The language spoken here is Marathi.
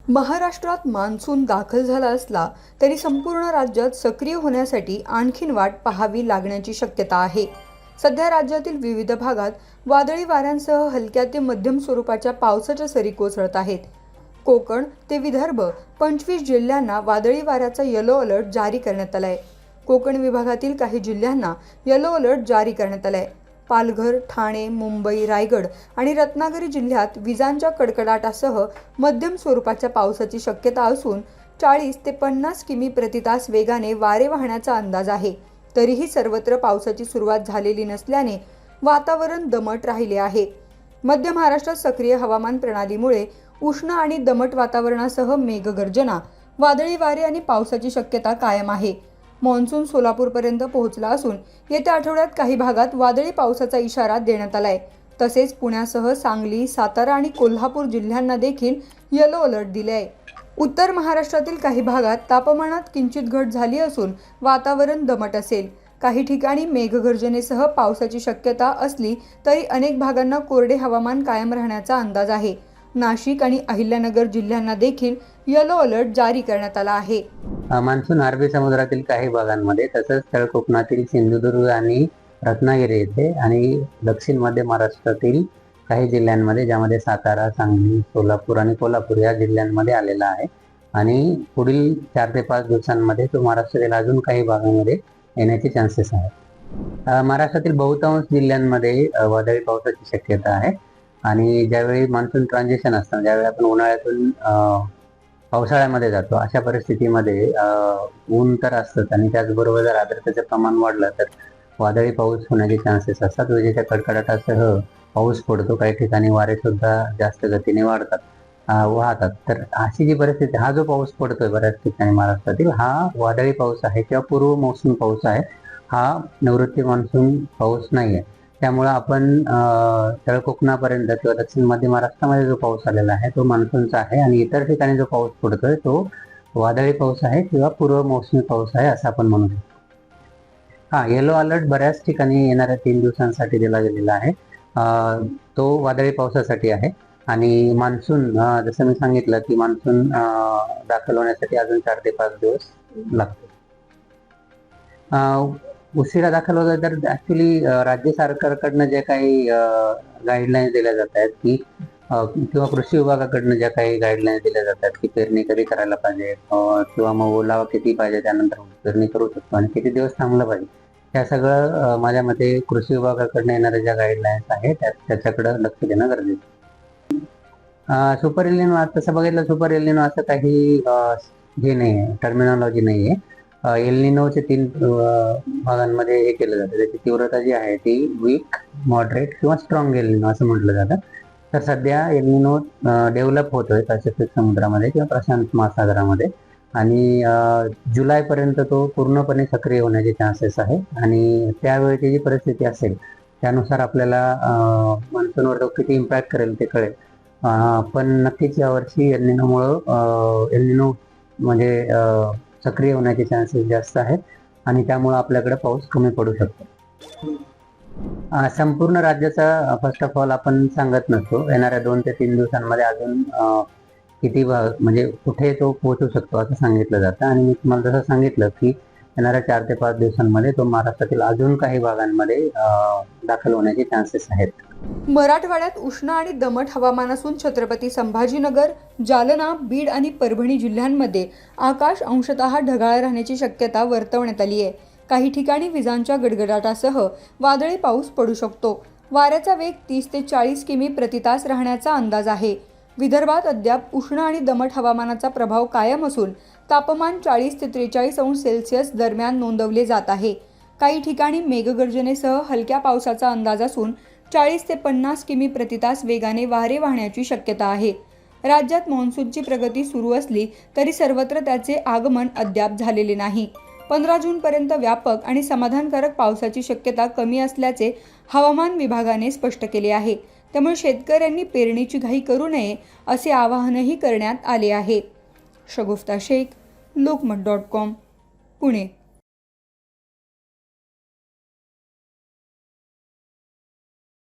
महाराष्ट्रात मान्सून दाखल झाला असला तरी संपूर्ण राज्यात सक्रिय होण्यासाठी आणखीन वाट पाहावी लागण्याची शक्यता आहे। सध्या राज्यातील विविध भागात वादळी वाऱ्यांसह हलक्या ते मध्यम स्वरूपाच्या पावसाच्या सरी कोसळत आहेत। कोकण ते विदर्भ 25 जिल्ह्यांना वादळी वाऱ्याचा येलो अलर्ट जारी करण्यात आलाय। कोकण विभागातील काही जिल्ह्यांना येलो अलर्ट जारी करण्यात आलाय। पालघर, ठाणे, मुंबई, रायगड आणि रत्नागिरी जिल्ह्यात विजांच्या कडकडाटासह मध्यम स्वरूपाच्या पावसाची शक्यता असून 40 ते 50 किमी प्रति तास वेगाने वारे वाहण्याचा अंदाज आहे। तरीही सर्वत्र पावसाची सुरुवात झालेली नसल्याने वातावरण दमट राहिले आहे। मध्य महाराष्ट्रात सक्रिय हवामान प्रणालीमुळे उष्ण आणि दमट वातावरणासह मेघगर्जना, वादळी वारे आणि पावसाची शक्यता कायम आहे। मान्सून सोलापूरपर्यंत पोहोचला असून येत्या आठवड्यात काही भागात वादळी पावसाचा इशारा देण्यात आलाय। तसेच पुण्यासह सांगली, सातारा आणि कोल्हापूर जिल्ह्यांना देखील येलो अलर्ट दिले आहे। उत्तर महाराष्ट्रातील काही भागात तापमानात किंचित घट झाली असून वातावरण दमट असेल। काही ठिकाणी मेघगर्जनेसह पावसाची शक्यता असली तरी अनेक भागांना कोरडे हवामान कायम राहण्याचा अंदाज आहे। नाशिक आणि अहिल्यानगर जिल्ह्यांना देखील येलो अलर्ट जारी करण्यात आला आहे। मान्सून अरबी समुद्रातील काही भागांमध्ये तसंच तळ कोकणातील सिंधुदुर्ग आणि रत्नागिरी येथे आणि दक्षिण मध्य महाराष्ट्रातील काही जिल्ह्यांमध्ये, ज्यामध्ये सातारा, सांगली, सोलापूर आणि कोल्हापूर या जिल्ह्यांमध्ये आलेला आहे। आणि पुढील 4 ते 5 दिवसांमध्ये तो महाराष्ट्रातील अजून काही भागांमध्ये येण्याचे चान्सेस आहेत। महाराष्ट्रातील बहुतांश जिल्ह्यांमध्ये वादळी पावसाची शक्यता आहे। आणि ज्यावेळी मान्सून ट्रान्झिशन असतं, ज्यावेळी आपण उन्हाळ्यातून पावसाळ्यामध्ये जातो, अशा परिस्थितीमध्ये ऊन तर असतं आणि त्याचबरोबर जर आर्द्रतेचं प्रमाण वाढलं तर वादळी पाऊस होण्याचे चान्सेस असतात। विजेच्या कडकडाटासह पाऊस पडतो, काही ठिकाणी वारे सुद्धा जास्त गतीने वाहतात। तर अशी जी परिस्थिती, हा जो पाऊस पडतोय बऱ्याच ठिकाणी महाराष्ट्रातील, हा वादळी पाऊस आहे किंवा पूर्व मोसमी पाऊस आहे। हा नैऋत्य मान्सून पाऊस नाही आहे। त्यामुळे आपण तळ कोकणापर्यंत किंवा दक्षिण मध्य महाराष्ट्रामध्ये जो पाऊस आलेला आहे तो मान्सूनचा आहे आणि इतर ठिकाणी जो पाऊस पडतोय तो वादळी पाऊस आहे किंवा पूर्व मोसमी पाऊस आहे असं आपण म्हणू शकतो। येलो अलर्ट बऱ्याच ठिकाणी येणाऱ्या 3 दिवसांसाठी दिला गेलेला आहे। तो वादळी पावसासाठी आहे। आणि मान्सून, जसं मी सांगितलं की मान्सून दाखल होण्यासाठी अजून 4 ते 5 दिवस लागतो। उशिरा दाखल होतं तर ऍक्च्युली राज्य सरकारकडनं जे काही गाईडलाईन्स दिल्या जात आहेत की किंवा कृषी विभागाकडनं ज्या काही गाईडलाईन्स दिल्या जातात की पेरणी कधी करायला पाहिजे किंवा मग ओलावा किती पाहिजे, त्यानंतर पेरणी करू शकतो आणि किती दिवस थांबलं पाहिजे, त्या सगळं माझ्या मते कृषी विभागाकडनं येणाऱ्या ज्या गाईडलाईन्स आहेत त्याच्याकडे लक्ष देणं गरजेचं आहे। सुपर एलिनो, तसं बघितलं सुपर एलिनो असं काही हे नाही आहे, टर्मिनॉलॉजी नाही आहे। एल निनोचे 3 भागांमध्ये हे केलं जातं। त्याची तीव्रता जी आहे ती वीक, मॉडरेट किंवा स्ट्रॉंग एल निनो असं म्हटलं जातं। तर सध्या एल निनो डेव्हलप होतोय पॅसिफिक समुद्रामध्ये किंवा प्रशांत महासागरामध्ये आणि जुलैपर्यंत तो पूर्णपणे सक्रिय होण्याचे चान्सेस आहे। आणि त्यावेळेची जी परिस्थिती असेल त्यानुसार आपल्याला मान्सूनवर तो किती इम्पॅक्ट करेल ते कळेल। पण नक्कीच यावर्षी एल निनो म्हणजे सक्रिय होण्याचे चान्सेस जास्त आहेत आणि त्यामुळे आपल्याकडे पाऊस कमी पडू शकतो। संपूर्ण राज्याचा फर्स्ट ऑफ ऑल आपण सांगत नसतो। येणाऱ्या 2 ते 3 दिवसांमध्ये अजून किती म्हणजे कुठे तो पोहोचू शकतो असं सांगितलं जातं। आणि मी तुम्हाला जसं सांगितलं की येणाऱ्या 4 ते 5 दिवसांमध्ये तो महाराष्ट्रातील अजून काही भागांमध्ये दाखल होण्याचे चान्सेस आहेत। मराठवाड्यात उष्ण आणि दमट हवामान असून छत्रपती संभाजीनगर, जालना, बीड आणि परभणी जिल्ह्यांमध्ये आकाश अंशतः ढगाळ राहण्याची शक्यता वर्तवण्यात आली आहे। काही ठिकाणी विजांच्या गडगडाटासह वादळी पाऊस पडू शकतो। वाऱ्याचा वेग 30 ते 40 किमी प्रति तास राहण्याचा अंदाज आहे। विदर्भात अद्याप उष्ण आणि दमट हवामानाचा प्रभाव कायम असून तापमान 40 ते 43 अंश सेल्सिअस दरम्यान नोंदवले जात आहे। काही ठिकाणी मेघगर्जनेसह हलक्या पावसाचा अंदाज असून 40 ते 50 किमी प्रति तास वेगाने वारे वाहण्याची शक्यता आहे। राज्यात मान्सूनची प्रगती सुरू असली तरी सर्वत्र त्याचे आगमन अद्याप झालेले नाही। 15 जूनपर्यंत व्यापक आणि समाधानकारक पावसाची शक्यता कमी असल्याचे हवामान विभागाने स्पष्ट केले आहे। त्यामुळे शेतकऱ्यांनी पेरणीची घाई करू नये असे आवाहनही करण्यात आले आहे। शगुफ्ता शेख, लोकमत.com, पुणे।